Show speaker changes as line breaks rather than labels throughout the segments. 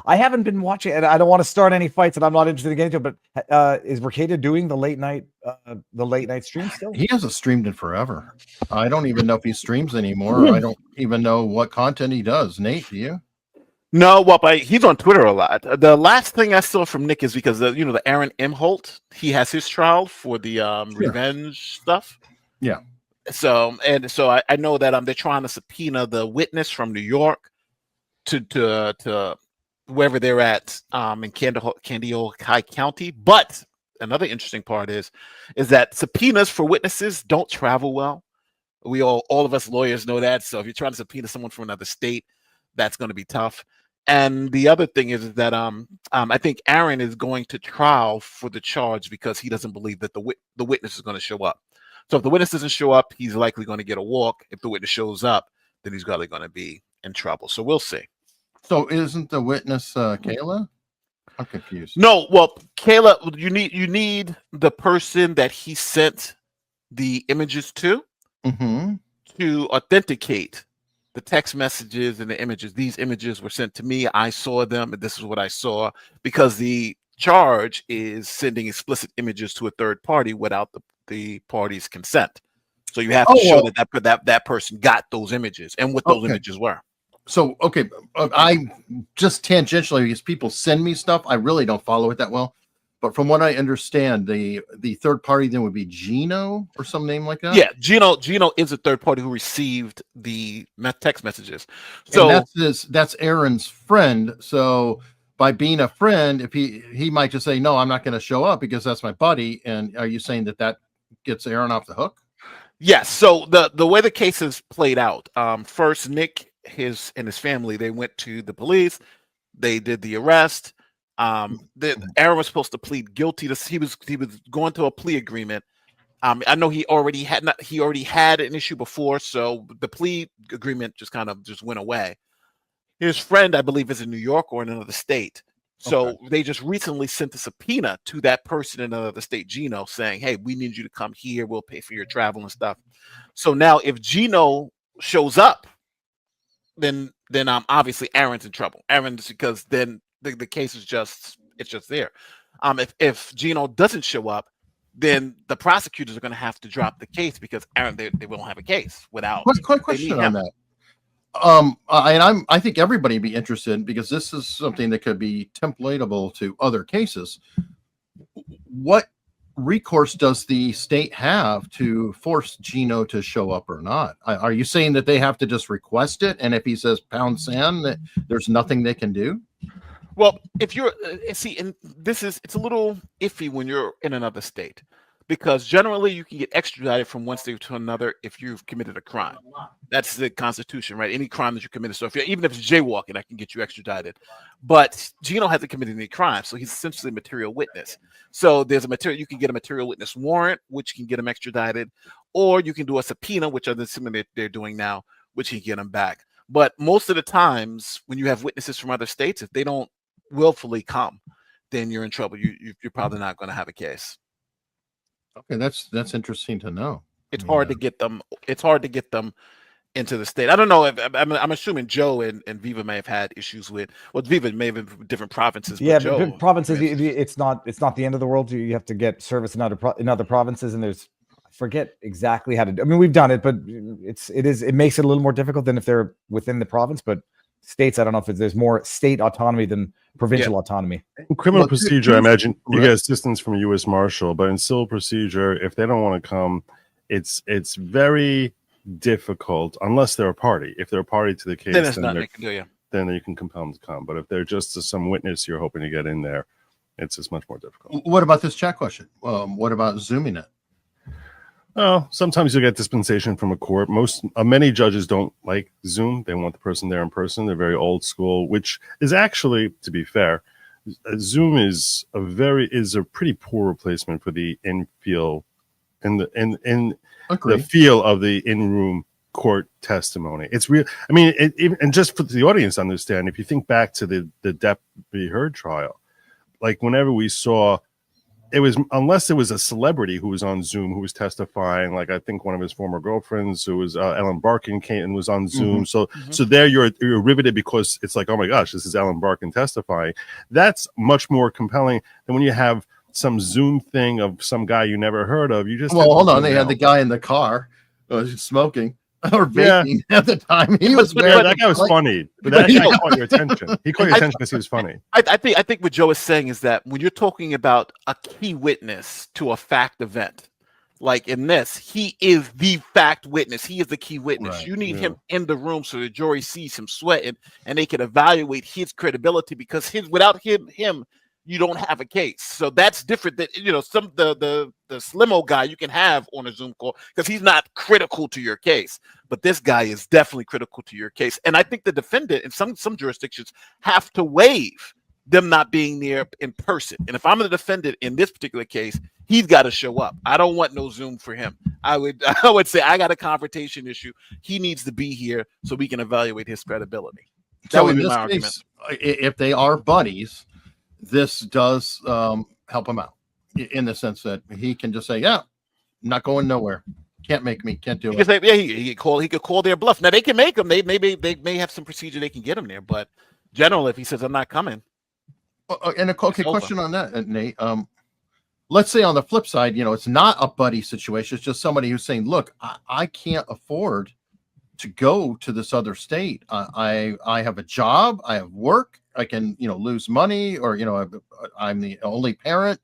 I haven't been watching, and I don't want to start any fights, and I'm not interested in getting to it. But is Rekieta doing the late night stream still?
He hasn't streamed in forever. I don't even know if he streams anymore. I don't even know what content he does. Nate, do you?
No, well, but he's on Twitter a lot. The last thing I saw from Nick is because the Aaron Imholt, he has his trial for the revenge stuff.
Yeah.
So I know that they're trying to subpoena the witness from New York to wherever they're at in Candiota County. But another interesting part is that subpoenas for witnesses don't travel well. We all of us lawyers know that. So if you're trying to subpoena someone from another state, that's going to be tough. And the other thing is that I think Aaron is going to trial for the charge because he doesn't believe that the witness is going to show up. So if the witness doesn't show up, he's likely going to get a walk. If the witness shows up, then he's probably going to be in trouble. So we'll see.
So isn't the witness Kayla? I'm confused.
No, well, Kayla, you need the person that he sent the images to to authenticate the text messages and the images. These images were sent to me. I saw them, and this is what I saw, because the charge is sending explicit images to a third party without the party's consent. So you have to show that person got those images and what those images were.
So, I just tangentially, because people send me stuff, I really don't follow it that well. But from what I understand, the third party then would be Geno or some name like that.
Yeah, Geno is a third party who received the text messages. So
and that's Aaron's friend. So by being a friend, if he might just say, no, I'm not going to show up because that's my buddy. And are you saying that gets Aaron off the hook?
Yes. So the way the case is played out, first Nick and his family, they went to the police, they did the arrest. Aaron was supposed to plead guilty to. He was going to a plea agreement. I know he already had an issue before, so the plea agreement just went away. His friend, I believe, is in New York or in another state. So they just recently sent a subpoena to that person in another state, Geno, saying, "Hey, we need you to come here. We'll pay for your travel and stuff." So now, if Geno shows up, then obviously Aaron's in trouble. Aaron's because then the case is just there. If Geno doesn't show up, then the prosecutors are going to have to drop the case because Aaron they won't have a case without.
Quick question on that. I think everybody would be interested because this is something that could be templatable to other cases. What recourse does the state have to force Geno to show up or not? Are you saying that they have to just request it, and if he says pound sand, that there's nothing they can do?
Well, if you're it's a little iffy when you're in another state, because generally you can get extradited from one state to another if you've committed a crime. That's the Constitution, right? Any crime that you committed. So even if it's jaywalking, I can get you extradited. But Geno hasn't committed any crime, so he's essentially a material witness. So you can get a material witness warrant, which can get him extradited, or you can do a subpoena, which are the similar they're doing now, which can get him back. But most of the times, when you have witnesses from other states, if they don't willfully come, then you're in trouble. You're probably not going to have a case.
Okay, that's interesting to know.
It's hard to get them. It's hard to get them into the state. I don't know if I'm assuming Joe and Viva may have had issues with. Well, Viva may have been different provinces.
Yeah,
Joe,
provinces. It's not the end of the world. You have to get service in other provinces, and I forget exactly how to. I mean, we've done it, but it makes it a little more difficult than if they're within the province. But states, I don't know if there's more state autonomy than provincial autonomy.
In criminal procedure, I imagine you get assistance from a U.S. Marshal, but in civil procedure, if they don't want to come, it's very difficult unless they're a party. If they're a party to the case,
then there's nothing they can do. Yeah,
then you can compel them to come. But if they're just some witness you're hoping to get in there, it's just much more difficult.
What about this chat question? What about Zooming it?
Oh, sometimes you get dispensation from a court. Many judges don't like Zoom. They want the person there in person. They're very old school, which is actually, to be fair, Zoom is a pretty poor replacement for the in-feel the feel of the in-room court testimony. It's real. I mean, and just for the audience to understand, if you think back to the Deputy Heard trial, like whenever we saw it was, unless it was a celebrity who was on Zoom who was testifying, like I think one of his former girlfriends who was Ellen Barkin came and was on Zoom. So there you're riveted because it's like, oh my gosh, this is Ellen Barkin testifying. That's much more compelling than when you have some Zoom thing of some guy you never heard of. You just
hold on, they had the guy in the car smoking or vaping at the time. He was
that guy was funny, but that guy caught your attention. He caught your attention because he was funny.
I think what Joe is saying is that when you're talking about a key witness to a fact event, like in this, he is the fact witness. He is the key witness.
Right,
you need him in the room so the jury sees him sweating and they can evaluate his credibility, because without him, you don't have a case. So that's different than, some the Slimo guy you can have on a Zoom call because he's not critical to your case. But this guy is definitely critical to your case. And I think the defendant in some jurisdictions have to waive them not being there in person. And if I'm the defendant in this particular case, he's got to show up. I don't want no Zoom for him. I would say I got a confrontation issue. He needs to be here so we can evaluate his credibility. That would be my argument.
If they are buddies, this does help him out in the sense that he can just say, yeah, not going nowhere. Can't make me, can't do it.
Say, yeah, he could call their bluff. Now they can make him. They may have some procedure they can get him there, but generally, if he says I'm not coming.
And question on that, Nate. Let's say on the flip side, it's not a buddy situation. It's just somebody who's saying, look, I can't afford to go to this other state. I have a job, I have work, I can lose money, or I'm the only parent.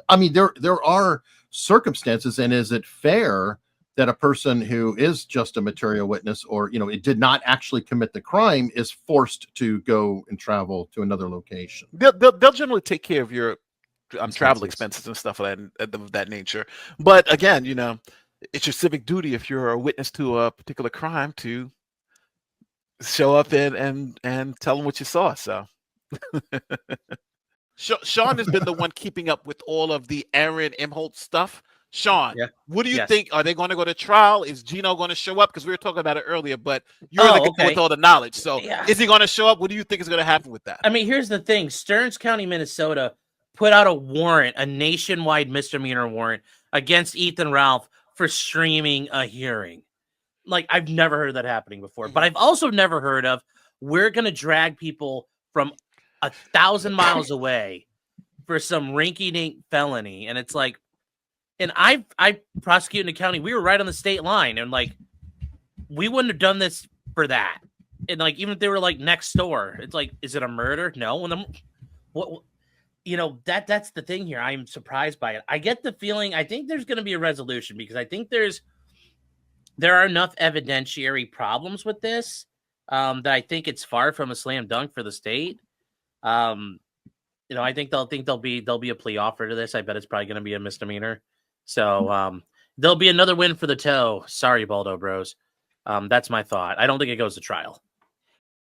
I mean, there are circumstances, and is it fair that a person who is just a material witness, or it did not actually commit the crime, is forced to go and travel to another location?
They'll generally take care of your travel expenses and stuff of that nature. But again, it's your civic duty if you're a witness to a particular crime to show up and tell them what you saw. So Sean has been the one keeping up with all of the Aaron Imholt stuff. Sean, what do you think? Are they going to go to trial? Is Geno going to show up? Because we were talking about it earlier, but you're with all the knowledge. So is he going to show up? What do you think is going to happen with that?
I mean, here's the thing. Stearns County, Minnesota put out a warrant, a nationwide misdemeanor warrant against Ethan Ralph for streaming a hearing. Like, I've never heard of that happening before, but I've also never heard of, we're going to drag people from 1,000 miles away for some rinky-dink felony. And it's like, and I prosecuted in the county. We were right on the state line, and like, we wouldn't have done this for that. And like, even if they were like next door, it's like, is it a murder? No. And then what? That's the thing here. I'm surprised by it. I get the feeling, I think there's going to be a resolution, because I think there are enough evidentiary problems with this that I think it's far from a slam dunk for the state. I think there'll be a plea offer to this. I bet it's probably going to be a misdemeanor. So there'll be another win for the toe. Sorry, Baldo Bros. That's my thought. I don't think it goes to trial.